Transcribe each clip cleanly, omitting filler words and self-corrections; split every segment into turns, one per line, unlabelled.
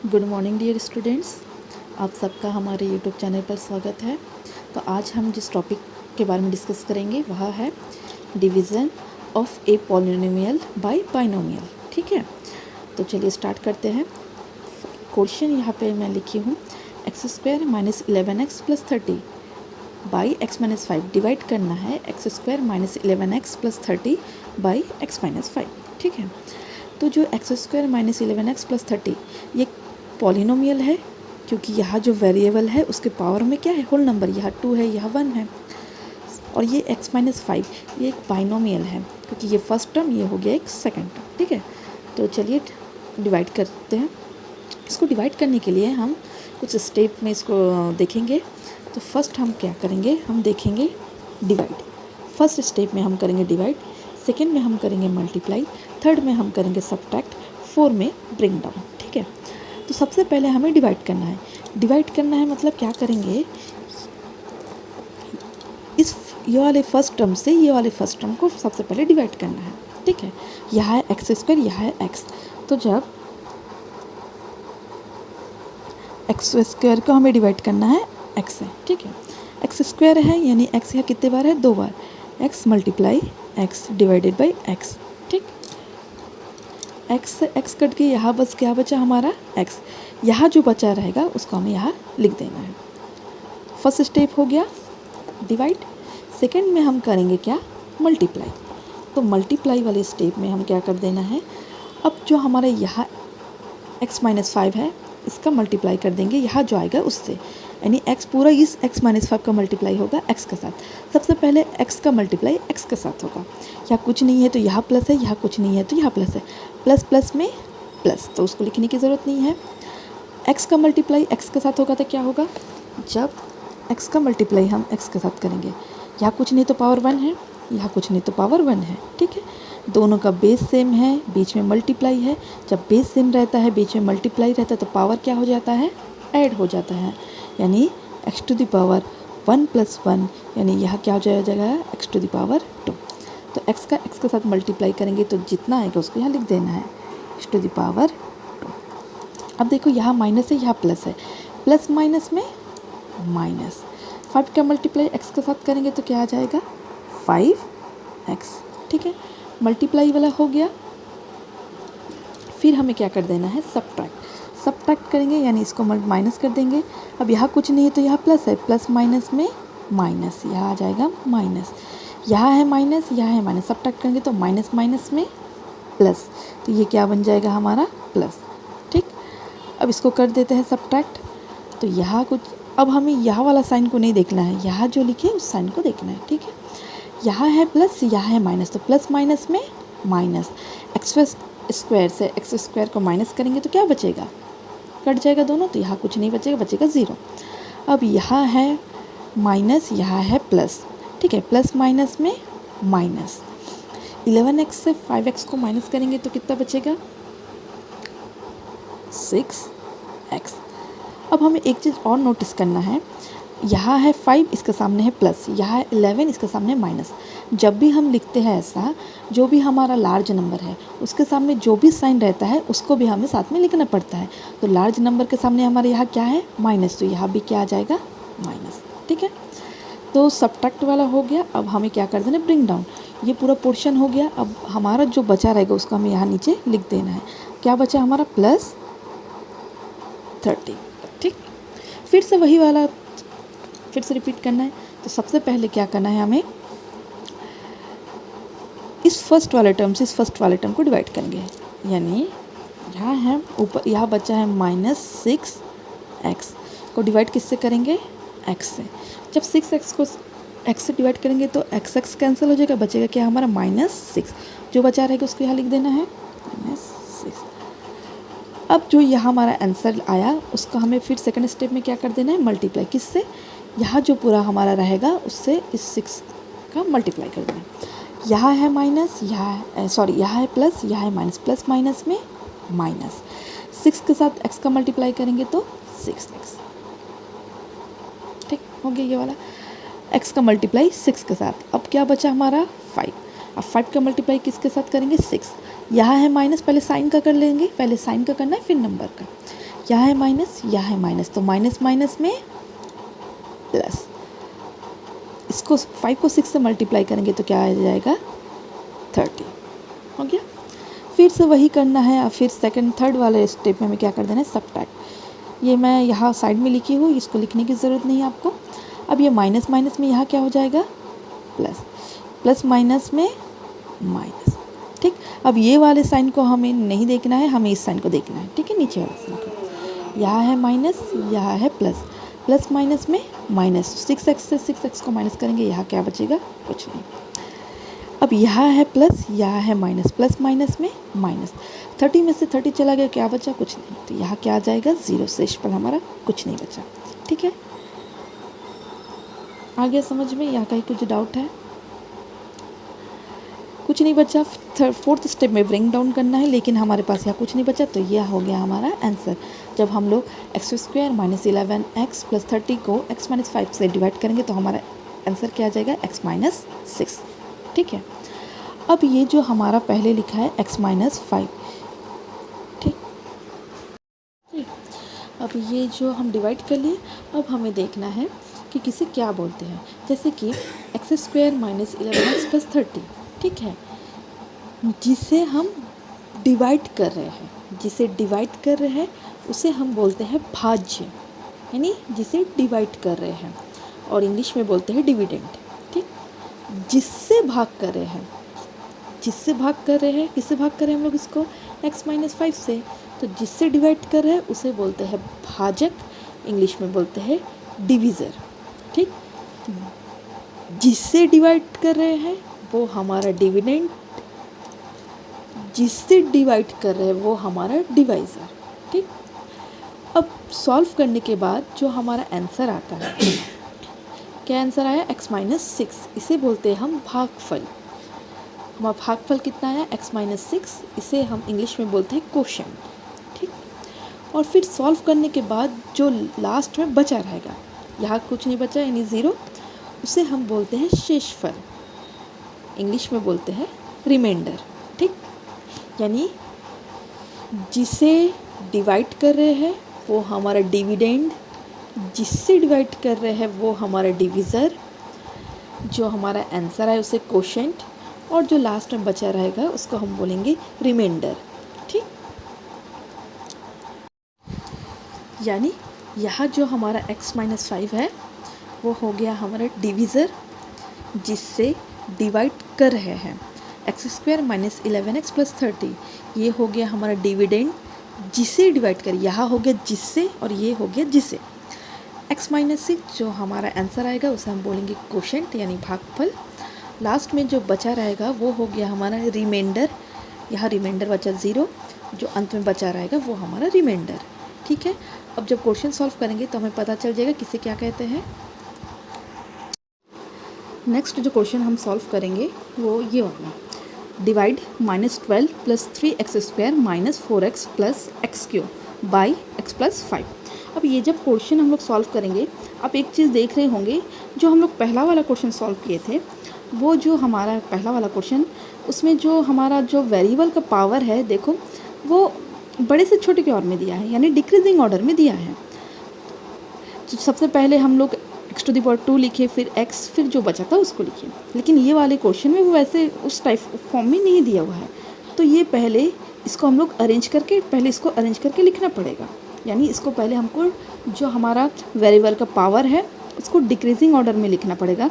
Good morning dear students. आप सबका हमारे यूट्यूब चैनल पर स्वागत है। तो आज हम जिस टॉपिक के बारे में डिस्कस करेंगे वह है division of a polynomial bye binomial. ठीक है, तो चलिए स्टार्ट करते हैं। क्वेश्चन यहाँ पे मैं लिखी हूँ x² minus 11x plus 30 by x minus 5। Divide करना है x² minus 11x plus 30 by x minus 5। ठीक है, तो जो x² माइनस 11x प्लस 30 ये पॉलिनोमियल है, क्योंकि यहाँ जो वेरिएबल है उसके पावर में क्या है, होल नंबर। यहाँ 2 है, यहाँ 1 है। और ये x माइनस 5 ये एक बाइनोमियल है, क्योंकि ये फर्स्ट टर्म, ये हो गया एक सेकंड टर्म। ठीक है, तो चलिए डिवाइड करते हैं। इसको डिवाइड करने के लिए हम कुछ स्टेप में इसको देखेंगे। तो फर्स्ट हम क्या करेंगे, हम देखेंगे डिवाइड। फर्स्ट स्टेप में हम करेंगे डिवाइड, सेकेंड में हम करेंगे मल्टीप्लाई, थर्ड में हम करेंगे सब्ट्रैक्ट, फोर में ब्रिंग डाउन। ठीक है, तो सबसे पहले हमें डिवाइड करना है। डिवाइड करना है मतलब क्या करेंगे, ये वाले फर्स्ट टर्म से ये वाले फर्स्ट टर्म को सबसे पहले डिवाइड करना है। ठीक है, यहाँ है x², यहाँ है x। तो जब x² को हमें डिवाइड करना है x से। ठीक है, x² है यानी x यहाँ कितने बार है, 2 बार। x multiply x divided by x। ठीक, x से x कट के यहाँ बस क्या बचा हमारा x। यहाँ जो बचा रहेगा उसको हमें यहाँ लिख देना है। फर्स्ट स्टेप हो गया डिवाइड। सेकंड में हम करेंगे क्या, मल्टीप्लाई। तो मल्टीप्लाई वाले स्टेप में हम क्या कर देना है, अब जो हमारे यहाँ x माइनस 5 है इसका मल्टीप्लाई कर देंगे यहाँ जो आएगा उससे, यानी x पूरा इस x माइनस 5 का मल्टीप्लाई होगा x के साथ। सबसे पहले x का मल्टीप्लाई x के साथ होगा। यहाँ कुछ नहीं है तो यहाँ प्लस है, यहाँ कुछ नहीं है तो यहाँ प्लस है। प्लस प्लस में प्लस, तो उसको लिखने की ज़रूरत नहीं है। x का मल्टीप्लाई x के साथ होगा तो क्या होगा, जब x का मल्टीप्लाई हम x के साथ करेंगे, यहाँ कुछ नहीं तो पावर 1 है, यहाँ कुछ नहीं तो पावर 1 है। ठीक है, दोनों का बेस सेम है, बीच में मल्टीप्लाई है। जब बेस सेम रहता है, बीच में मल्टीप्लाई रहता है, तो पावर क्या हो जाता है, ऐड हो जाता है। यानी x to the power 1 plus 1, यानी यहाँ क्या हो जाएगा, x टू द पावर 2। तो x का x के साथ मल्टीप्लाई करेंगे तो जितना आएगा उसको यहाँ लिख देना है, x टू द पावर 2। अब देखो यहाँ माइनस है, यहाँ प्लस है। प्लस माइनस में माइनस। 5 का मल्टीप्लाई x के साथ करेंगे तो क्या आ जाएगा, 5x। ठीक है, मल्टीप्लाई वाला हो गया। फिर हमें क्या कर देना है, सब्ट्रैक्ट। सब्ट्रैक्ट करेंगे यानी इसको माइनस कर देंगे। अब यहाँ कुछ नहीं है तो यहाँ प्लस है, प्लस माइनस में माइनस, यहाँ आ जाएगा माइनस। यहाँ है माइनस, यहाँ है माइनस, सब्ट्रैक्ट करेंगे तो माइनस माइनस में प्लस, तो ये क्या बन जाएगा हमारा, प्लस। ठीक, अब इसको कर देते हैं सब्ट्रैक्ट। तो यहाँ कुछ, अब हमें यहाँ वाला साइन को नहीं देखना है, यहाँ जो लिखे उस साइन को देखना है। ठीक है, यहाँ है प्लस, यहाँ है माइनस, तो प्लस माइनस में माइनस। x² से x² को माइनस करेंगे तो क्या बचेगा, कट जाएगा दोनों, तो यहाँ कुछ नहीं बचेगा, बचेगा 0। अब यहाँ है माइनस, यहाँ है प्लस। ठीक है, प्लस माइनस में माइनस। 11x से 5x को माइनस करेंगे तो कितना बचेगा, 6x। अब हमें एक चीज़ और नोटिस करना है, यहाँ है 5, इसके सामने है प्लस, यहाँ है 11, इसके सामने माइनस। जब भी हम लिखते हैं ऐसा, जो भी हमारा लार्ज नंबर है उसके सामने जो भी साइन रहता है उसको भी हमें साथ में लिखना पड़ता है। तो लार्ज नंबर के सामने हमारे यहाँ क्या है, माइनस, तो यहाँ भी क्या आ जाएगा, माइनस। ठीक है, तो सब्ट्रैक्ट वाला हो गया। अब हमें क्या कर देना, ब्रिंग डाउन। ये पूरा पोर्शन हो गया। अब हमारा जो बचा रहेगा उसको हमें यहाँ नीचे लिख देना है। क्या बचा हमारा, प्लस 30। ठीक, फिर से वही वाला फिर से रिपीट करना है। तो सबसे पहले क्या करना है, हमें इस फर्स्ट वाले टर्म से इस फर्स्ट वाले टर्म को डिवाइड करेंगे। यानी यहाँ है ऊपर, यहाँ बचा है -6x को डिवाइड किससे करेंगे, x से। जब 6x को x से डिवाइड करेंगे तो x कैंसिल हो जाएगा, बचेगा क्या हमारा, -6। जो बचा रहेगा उसको यहाँ लिख देना है -6। अब जो यहाँ हमारा आंसर आया उसका हमें फिर सेकंड स्टेप में क्या कर देना है, मल्टीप्लाई। किससे, यहाँ जो पूरा हमारा रहेगा उससे इस 6 का मल्टीप्लाई कर देना। यहाँ है माइनस, यहाँ है प्लस, यहाँ है माइनस, प्लस माइनस में माइनस। 6 के साथ x का मल्टीप्लाई करेंगे तो 6x। ठीक हो गया ये वाला, x का मल्टीप्लाई 6 के साथ। अब क्या बचा हमारा, 5। अब 5 का मल्टीप्लाई किसके साथ करेंगे, 6। यहाँ है माइनस, पहले साइन का कर लेंगे, पहले साइन का करना है फिर नंबर का। यहाँ है माइनस, यहाँ है माइनस, तो माइनस माइनस में प्लस। इसको 5 को 6 से मल्टीप्लाई करेंगे तो क्या आ जाएगा 30। हो गया। फिर से वही करना है। अब फिर सेकंड थर्ड वाले स्टेप में हमें क्या कर देना है, सबट्रैक्ट। ये मैं यहाँ साइड में लिखी हूँ, इसको लिखने की ज़रूरत नहीं है आपको। अब ये माइनस माइनस में यहाँ क्या हो जाएगा प्लस, प्लस माइनस में माइनस। ठीक, अब ये वाले साइन को हमें नहीं देखना है, हमें इस साइन को देखना है। ठीक है, नीचे वाले साइन को। यहाँ है माइनस, यहाँ है प्लस, प्लस माइनस में माइनस। 6x से 6x को माइनस करेंगे, यहाँ क्या बचेगा, कुछ नहीं। अब यहाँ है प्लस, यहाँ है माइनस, प्लस माइनस में माइनस। 30 में से 30 चला गया, क्या बचा, कुछ नहीं। तो यहाँ क्या आ जाएगा 0, शेष पर हमारा कुछ नहीं बचा। ठीक है, आ गया समझ में? यहाँ कहीं कुछ डाउट है? कुछ नहीं बचा। फोर्थ स्टेप में ब्रिंग डाउन करना है, लेकिन हमारे पास यहाँ कुछ नहीं बचा, तो यह हो गया हमारा आंसर। जब हम लोग x² माइनस 11x प्लस 30 को x माइनस 5 से डिवाइड करेंगे तो हमारा आंसर क्या आ जाएगा, x माइनस 6। ठीक है, अब ये जो हमारा पहले लिखा है x माइनस 5, ठीक, अब ये जो हम डिवाइड कर लिए, अब हमें देखना है कि किसे क्या बोलते हैं। जैसे कि x² माइनस 11x प्लस 30, ठीक है, जिसे हम डिवाइड कर रहे हैं, जिसे डिवाइड कर रहे हैं उसे हम बोलते हैं भाज्य, यानी जिसे डिवाइड कर रहे हैं, और इंग्लिश में बोलते हैं डिविडेंड। ठीक, जिससे भाग कर रहे हैं, जिससे भाग कर रहे हैं, किससे भाग कर रहे हैं हम लोग इसको, x माइनस 5 से, तो जिससे डिवाइड कर रहे हैं उसे बोलते हैं भाजक, इंग्लिश में बोलते हैं डिविज़र। ठीक, जिससे डिवाइड कर रहे हैं वो हमारा डिविडेंड, जिससे डिवाइड कर रहे हैं वो हमारा डिवाइज़र। ठीक, अब सॉल्व करने के बाद जो हमारा आंसर आता है, क्या आंसर आया, x माइनस 6, इसे बोलते हैं हम भागफल। हमारा भागफल कितना है, x माइनस 6, इसे हम इंग्लिश में बोलते हैं क्वोशिएंट। ठीक, और फिर सॉल्व करने के बाद जो लास्ट में बचा रहेगा, यहाँ कुछ नहीं बचा यानी 0, उसे हम बोलते हैं शेषफल, इंग्लिश में बोलते हैं रिमाइंडर। ठीक, यानी जिसे डिवाइड कर रहे हैं वो हमारा डिविडेंड, जिससे डिवाइड कर रहे हैं वो हमारा डिविज़र, जो हमारा आंसर है उसे क्वोशिएंट, और जो लास्ट में बचा रहेगा उसको हम बोलेंगे रिमाइंडर। ठीक, यानी यहाँ जो हमारा x माइनस 5 है वो हो गया हमारा डिविज़र, जिससे डिवाइड कर रहे हैं। x² माइनस 11x प्लस 30, ये हो गया हमारा डिविडेंड, जिसे डिवाइड कर, यहाँ हो गया जिससे और ये हो गया जिसे। x माइनस 6 जो हमारा आंसर आएगा उसे हम बोलेंगे क्वोशिएंट यानी भागफल। लास्ट में जो बचा रहेगा वो हो गया हमारा रिमाइंडर, यहाँ रिमाइंडर बचा 0, जो अंत में बचा रहेगा वो हमारा रिमाइंडर। ठीक है, अब जब क्वेश्चन सॉल्व करेंगे तो हमें पता चल जाएगा किसे क्या कहते हैं। नेक्स्ट जो क्वेश्चन हम सॉल्व करेंगे वो ये वाला, divide -12 plus 3x² minus 4x plus x³ by x plus 5। अब ये जब क्वेश्चन हम लोग सॉल्व करेंगे, आप एक चीज़ देख रहे होंगे, जो हम लोग पहला वाला क्वेश्चन सॉल्व किए थे, वो जो हमारा पहला वाला क्वेश्चन, उसमें जो हमारा जो वेरिएबल का पावर है, देखो वो बड़े से छोटे के ऑर्डर में दिया है, यानी डिक्रीजिंग ऑर्डर में दिया है। तो सबसे पहले हम लोग x⁴ लिखे, फिर x, फिर जो बचा था उसको लिखे। लेकिन ये वाले क्वेश्चन में वो वैसे उस टाइप फॉर्म में नहीं दिया हुआ है, तो ये पहले इसको हम लोग अरेंज करके लिखना पड़ेगा। यानी इसको पहले हमको जो हमारा वेरिएबल का पावर है उसको डिक्रीजिंग ऑर्डर में लिखना पड़ेगा।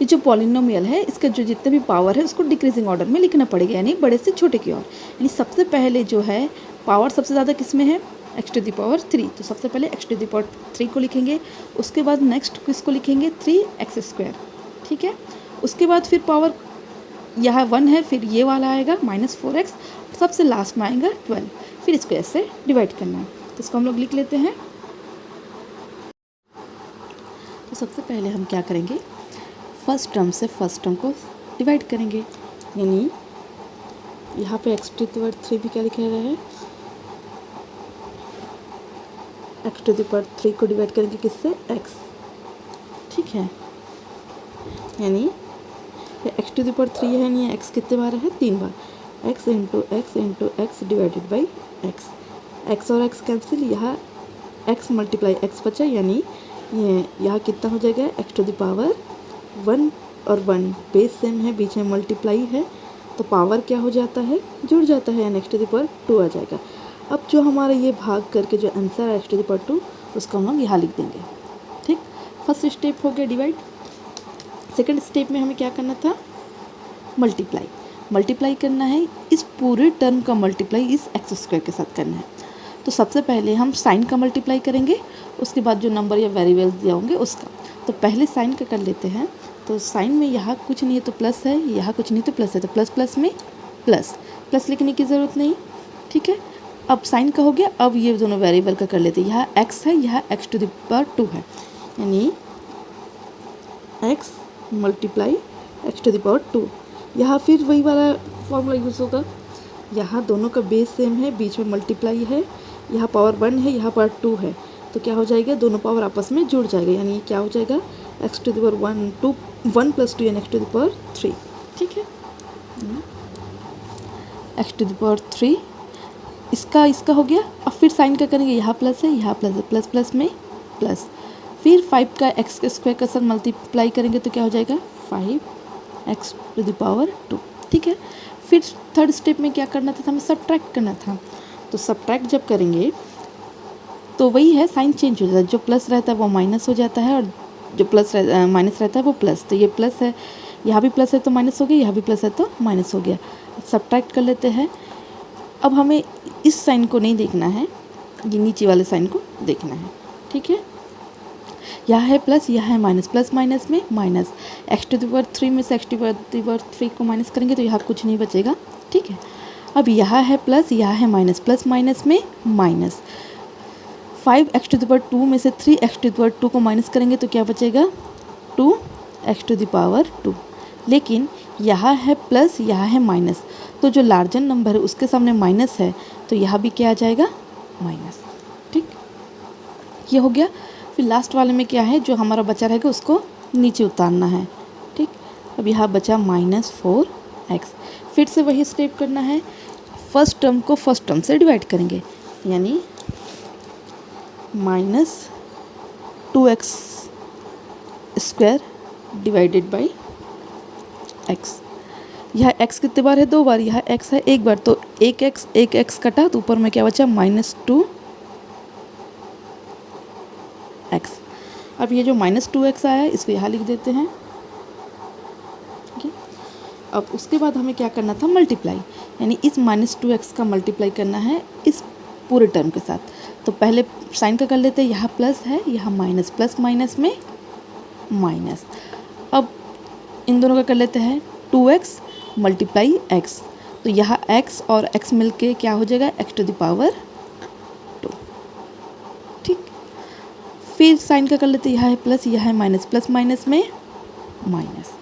ये जो पॉलिनोमियल है इसका जो जितने भी पावर है उसको डिक्रीजिंग ऑर्डर में लिखना पड़ेगा, यानी बड़े से छोटे की ओर। यानी सबसे पहले जो है पावर सबसे ज़्यादा किस में है, x⁴, तो सबसे पहले x⁴ को लिखेंगे, उसके बाद नेक्स्ट किसको लिखेंगे 3x²। ठीक है, उसके बाद फिर पावर यहाँ 1 है, फिर ये वाला आएगा -4x, सबसे लास्ट में आएगा 12, फिर इसको ऐसे डिवाइड करना है। तो इसको हम लोग लिख लेते हैं। तो सबसे पहले हम क्या करेंगे, फर्स्ट टर्म से फर्स्ट टर्म को डिवाइड करेंगे, यानी यहाँ पे x⁴ भी क्या लिखा गया है, x⁴ को डिवाइड करेंगे किससे, x। ठीक है, यानी ये x⁴ है, यानी x कितने बार है, 3 बार, x into x divided by x। X और एक्स कैंसिल, यहाँ एक्स मल्टीप्लाई एक्स बचा, यानी ये यहाँ कितना हो जाएगा, एक्स टू द पावर 1 और 1 बेस सेम है, बीच में मल्टीप्लाई है, तो पावर क्या हो जाता है, जुड़ जाता है, यानी एक्स टू द पावर 2 आ जाएगा। अब जो हमारा ये भाग करके जो आंसर है एक्स टू द पावर 2, उसको हम लोग यहाँ लिख देंगे। ठीक, फर्स्ट स्टेप हो गया डिवाइड। सेकंड स्टेप में हमें क्या करना था, मल्टीप्लाई करना है, इस पूरे टर्म का मल्टीप्लाई इस एक्स स्क्वायर के साथ करना है। तो सबसे पहले हम साइन का मल्टीप्लाई करेंगे, उसके बाद जो नंबर या वेरिएबल्स दिए होंगे उसका। तो पहले साइन का कर लेते हैं। तो साइन में यहाँ कुछ नहीं है तो प्लस है, यहाँ कुछ नहीं तो प्लस है, तो प्लस प्लस में प्लस लिखने की ज़रूरत नहीं। ठीक है, अब साइन का हो गया। अब ये दोनों वेरिएबल का कर लेते हैं। यहाँ एक्स है, यहाँ एक्स टू द पावर 2 है, यानी X multiply X to the power 2। यहाँ फिर वही वाला फॉर्मूला यूज़ होगा, यहाँ दोनों का बेस सेम है, बीच में मल्टीप्लाई है, यहाँ पावर 1 है, यहाँ पावर 2 है, तो क्या हो जाएगा, दोनों पावर आपस में जुड़ जाएगा, यानी क्या हो जाएगा, X to the power 1 plus 2 यानी एक्स टू द पावर 3। ठीक है, एक्स टू द पावर 3 इसका हो गया। अब फिर साइन का करेंगे, यहाँ प्लस है, यहाँ प्लस है, प्लस प्लस में प्लस। फिर 5 का एक्स के स्क्वायर का साथ मल्टीप्लाई करेंगे तो क्या हो जाएगा, 5x टू द पावर 2। ठीक है, फिर थर्ड स्टेप में क्या करना था, हमें सब्ट्रैक्ट करना था। तो सब्ट्रैक्ट जब करेंगे तो वही है, साइन चेंज हो जाता है, जो प्लस रहता है वो माइनस हो जाता है, और जो माइनस रहता है वो प्लस। तो ये प्लस है, यहाँ भी प्लस है तो माइनस हो गया, यहाँ भी प्लस है तो माइनस हो गया। सब्ट्रैक्ट कर लेते हैं। अब हमें इस साइन को नहीं देखना है, ये नीचे वाले साइन को देखना है। ठीक है, यहाँ है प्लस, यहाँ है माइनस, प्लस माइनस में minus. X to the power 3 में से एक्स टू द पावर 3 को माइनस करेंगे तो यहाँ कुछ नहीं बचेगा। ठीक है, अब यहाँ है प्लस, यहाँ है माइनस, प्लस माइनस में minus. 5x to the power 2 में से 3x टू द पावर 2 को माइनस करेंगे तो क्या बचेगा, 2x टू द पावर 2। लेकिन यहाँ है प्लस, यहाँ है माइनस, तो जो लार्जर नंबर है उसके सामने माइनस है, तो यहाँ भी क्या आ जाएगा, माइनस। ठीक, ये हो गया। फिर लास्ट वाले में क्या है, जो हमारा बचा रहेगा उसको नीचे उतारना है। ठीक, अब यहाँ बचा -4x। फिर से वही स्टेप करना है, फर्स्ट टर्म को फर्स्ट टर्म से डिवाइड करेंगे, यानी -2x square divided by x। यह x कितने बार है, 2 बार, यह x है 1 बार, तो एक x कटा तो ऊपर में क्या बचा, -2x। अब ये जो -2x आया है इसको यहाँ लिख देते हैं। ठीक है, अब उसके बाद हमें क्या करना था, मल्टीप्लाई, यानी इस -2x का मल्टीप्लाई करना है इस पूरे टर्म के साथ। तो पहले साइन का कर लेते हैं, यहाँ प्लस है, यहाँ माइनस, प्लस माइनस में माइनस। अब इन दोनों का कर लेते हैं 2x मल्टीप्लाई x, तो यहाँ x और x मिलके क्या हो जाएगा, x टू द पावर 2। ठीक, फिर साइन का कर लेते हैं, यहाँ है प्लस, यहाँ है माइनस, प्लस माइनस में माइनस।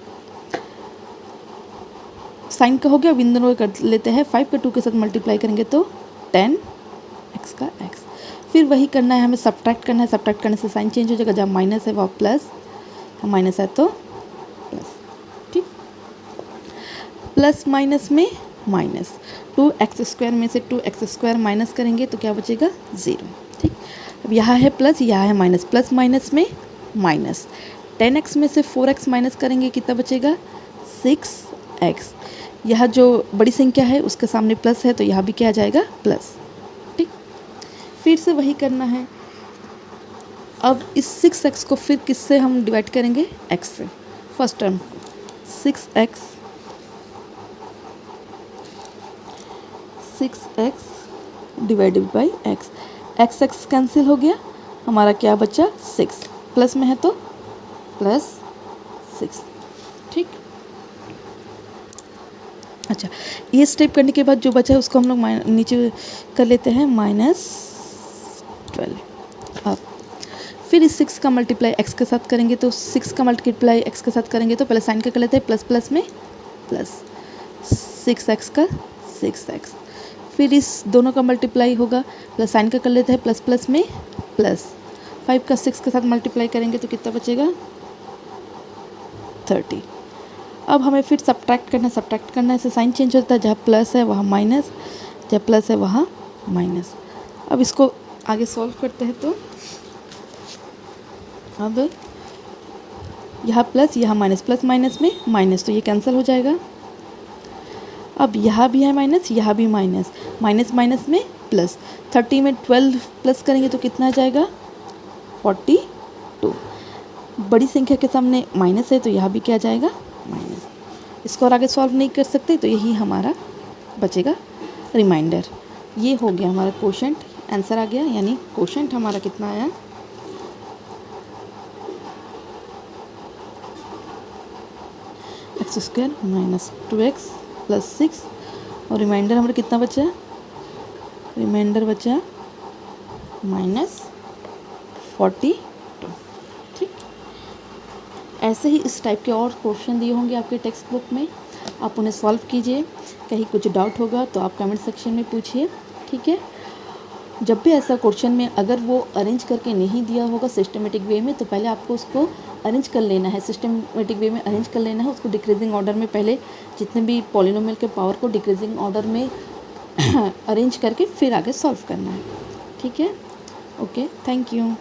साइन का हो गया। अब इन दोनों का कर लेते हैं, 5 का 2 के साथ मल्टीप्लाई करेंगे तो 10x का x। फिर वही करना है, हमें सब्ट्रैक्ट करना है। सब्ट्रैक्ट करने से साइन चेंज हो जाएगा, जहाँ माइनस है वहाँ प्लस, माइनस है तो प्लस। ठीक, प्लस माइनस में माइनस। 2x स्क्वायर में से 2x स्क्वायर माइनस करेंगे तो क्या बचेगा, 0। ठीक, अब यहाँ है प्लस, यहाँ है माइनस, प्लस माइनस में माइनस। 10x में से 4x माइनस करेंगे कितना बचेगा, 6x। यह जो बड़ी संख्या है उसके सामने प्लस है तो यहाँ भी क्या आ जाएगा, प्लस। ठीक, फिर से वही करना है। अब इस 6x को फिर किससे हम डिवाइड करेंगे, x से। First term 6x divided by x। x cancel हो गया, हमारा क्या बचा, 6। प्लस में है तो प्लस 6। ठीक, अच्छा, ये स्टेप करने के बाद जो बचा है उसको हम लोग नीचे कर लेते हैं, -12। अब फिर इस 6 का मल्टीप्लाई x के साथ करेंगे तो 6 का मल्टीप्लाई x के साथ करेंगे तो पहले साइन का कर लेते हैं, प्लस प्लस में प्लस, 6x का 6x। फिर इस दोनों का मल्टीप्लाई होगा, प्लस साइन का कर लेते हैं, प्लस प्लस में प्लस। 5 का 6 के साथ मल्टीप्लाई करेंगे तो कितना बचेगा, 30। अब हमें फिर सब्ट्रैक्ट करना है। सब्ट्रैक्ट करने से साइन चेंज होता है, जहाँ प्लस है वहाँ माइनस, जहाँ प्लस है वहाँ माइनस। अब इसको आगे सॉल्व करते हैं तो अब यहाँ प्लस यहाँ माइनस, प्लस माइनस में माइनस, तो ये कैंसिल हो जाएगा। अब यहाँ भी है माइनस, यहाँ भी माइनस, माइनस माइनस में प्लस, 30 में 12 प्लस करेंगे तो कितना आ जाएगा 42। बड़ी संख्या के सामने माइनस है तो यहाँ भी क्या जाएगा माइनस। इसको और आगे सॉल्व नहीं कर सकते तो यही हमारा बचेगा रिमाइंडर। ये हो गया हमारा क्वोशंट, आंसर आ गया, यानी क्वोशंट हमारा कितना आया x square minus 2x plus 6 और रिमाइंडर हमारा कितना बचा, रिमाइंडर बचा -42। ठीक, ऐसे ही इस टाइप के और क्वेश्चन दिए होंगे आपके टेक्स्ट बुक में, आप उन्हें सॉल्व कीजिए। कहीं कुछ डाउट होगा तो आप कमेंट सेक्शन में पूछिए। ठीक है, जब भी ऐसा क्वेश्चन में अगर वो अरेंज करके नहीं दिया होगा सिस्टमेटिक वे में, तो पहले आपको उसको अरेंज कर लेना है, सिस्टमेटिक वे में अरेंज कर लेना है उसको, डिक्रीजिंग ऑर्डर में पहले जितने भी पॉलिनोमियल के पावर को डिक्रीजिंग ऑर्डर में अरेंज करके फिर आगे सॉल्व करना है। ठीक है, ओके, थैंक यू।